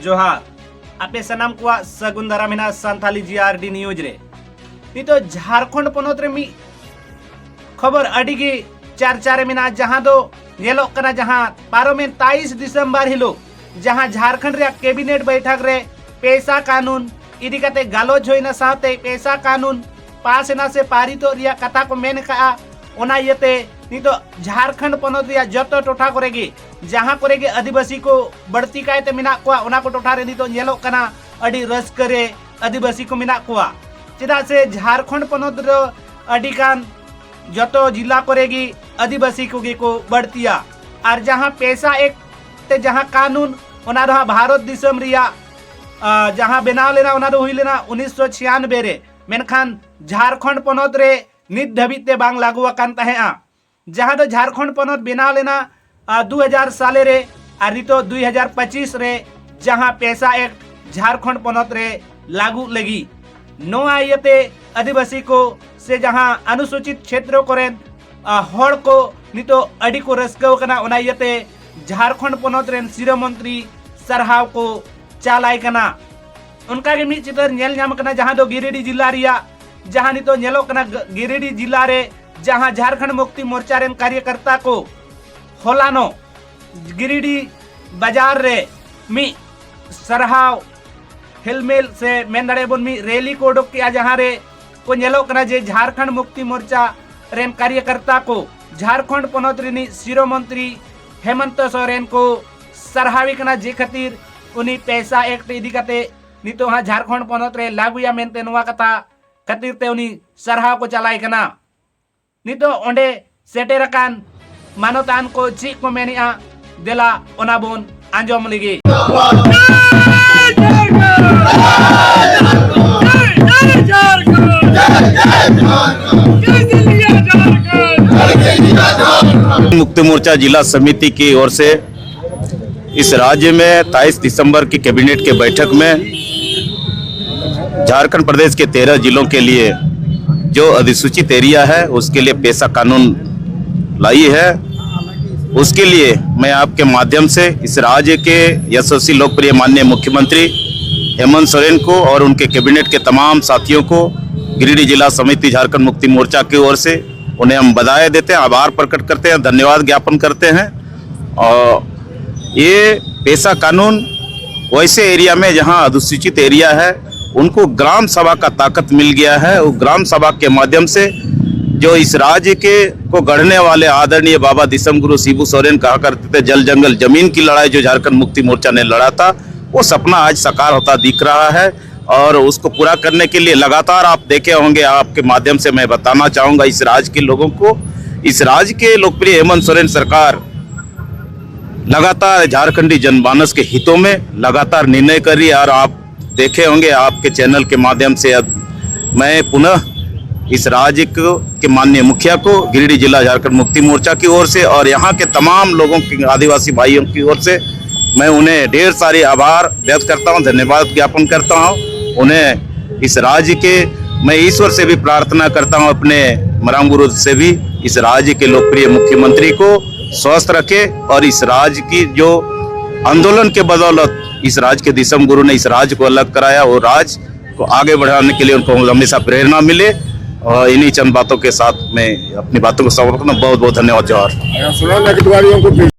जोहार आपे सनाम को सगुन दारामिना संथाली जीआरडी न्यूज रे नितो झारखंड पनोत रे मी खबर अडी गे चर्चा रे मिना जहां दो येलो कना जहां पारोमेन 23 दिसंबर हिलो जहां झारखंड रे कैबिनेट बैठक रे पैसा कानून इदी कते गालोज होइना साथे पैसा कानून पास ना से पारित रिया कथा को मेन का ओना यते नितो झारखंड पनोत रिया जतो टोठा करेगी जहां करेगी आदिवासी को बढ़ती कायते मिना को ओना को टोठा रे नितो येलो कना अडी रस करे आदिवासी को मिना को चेदा से झारखंड पनोत रो अडी कान जतो जिला करेगी आदिवासी को बढ़तिया और जहां पैसा एक ते जहां कानून ओना रहा भारत दिसम रिया जहां बनाव लेना ओना हुई लेना 1996 रे मेनखान झारखंड पनोत रे नित धबिते बांग लागू अकान तहेआ जहां दो झारखंड पनोत बनाव लेना 2000 साले रे और नितो 2025 रे जहां पैसा एक झारखंड पनोत रे लागू लगी नो आयते आदिवासी को से जहां अनुसूचित क्षेत्रों को हड़ को नितो अडी को रस्कव कना ओना यते झारखंड पनोत रेन सिरो मंत्री सरहाव को चालाय कना उनका के मी चितर नेल नाम कना जहां दो गिरिडीह जिला रिया जहां नितो नेलो कना गिरिडीह जिला रे जहां झारखंड मुक्ति मोर्चा रेन कार्यकर्ता को होलानो गिरिडीह बाजार रे मी सरहाव हिलमेल से मेन दड़े बन मी रैली को उडुक किया जहां रे को नेलो कना जे झारखंड मुक्ति मोर्चा रेन कार्यकर्ता को झारखंड पनोत रेनी सिरो मंत्री हेमंत सोरेन को सरहावी कना जे खातिर उनी पैसा एक्ट इदी कते नितो हा झारखंड पनोत रे लागुया मेनते नोवा कथा खातिर ते उनी सरहाव को चलाय कना नितो ओंडे सेटेरकान मानोतान को ची को मेनिया देला ओना बोन आंजोम लिगी मुक्ति मोर्चा जिला समिति की ओर से इस राज्य में 23 दिसंबर की कैबिनेट के बैठक में झारखंड प्रदेश के 13 जिलों के लिए जो अधिसूचित एरिया है उसके लिए पैसा कानून लाई है। उसके लिए मैं आपके माध्यम से इस राज्य के यशस्वी लोकप्रिय माननीय मुख्यमंत्री हेमंत सोरेन को और उनके कैबिनेट के तमाम साथियों को गिरिडीह जिला समिति झारखंड मुक्ति मोर्चा की ओर से उन्हें हम बधाई देते हैं, आभार प्रकट करते हैं, धन्यवाद ज्ञापन करते हैं। और ये पैसा कानून वैसे एरिया में जहां अनुसूचित एरिया है उनको ग्राम सभा का ताकत मिल गया है। वो ग्राम सभा के माध्यम से जो इस राज्य के को गढ़ने वाले आदरणीय बाबा दिसम गुरु शिबू सोरेन कहा करते थे जल जंगल जमीन की लड़ाई जो झारखंड मुक्ति मोर्चा ने लड़ा था वो सपना आज साकार होता दिख रहा है। और उसको पूरा करने के लिए लगातार आप देखे होंगे, आपके माध्यम से मैं बताना चाहूँगा इस राज्य के लोगों को, इस राज्य के लोकप्रिय हेमंत सोरेन सरकार लगातार झारखंडी जनमानस के हितों में लगातार निर्णय कर रही है। और आप देखे होंगे आपके चैनल के माध्यम से मैं पुनः इस राज्य के माननीय मुखिया को गिरिडीह जिला झारखंड मुक्ति मोर्चा की ओर से और यहाँ के तमाम लोगों की आदिवासी भाइयों की ओर से मैं उन्हें ढेर सारे आभार व्यक्त करता हूँ, धन्यवाद ज्ञापन करता हूँ। उन्हें इस राज्य के मैं ईश्वर से भी प्रार्थना करता हूँ, अपने मराम गुरु से भी इस राज्य के लोकप्रिय मुख्यमंत्री को स्वस्थ रखे और इस राज्य की जो आंदोलन के बदौलत इस राज्य के दिसम गुरु ने इस राज्य को अलग कराया वो राज्य को आगे बढ़ाने के लिए उनको हमेशा प्रेरणा मिले। और इन्हीं चंद बातों के साथ मैं अपनी बातों को समाप्त करता हूं। बहुत बहुत धन्यवाद। जोहार।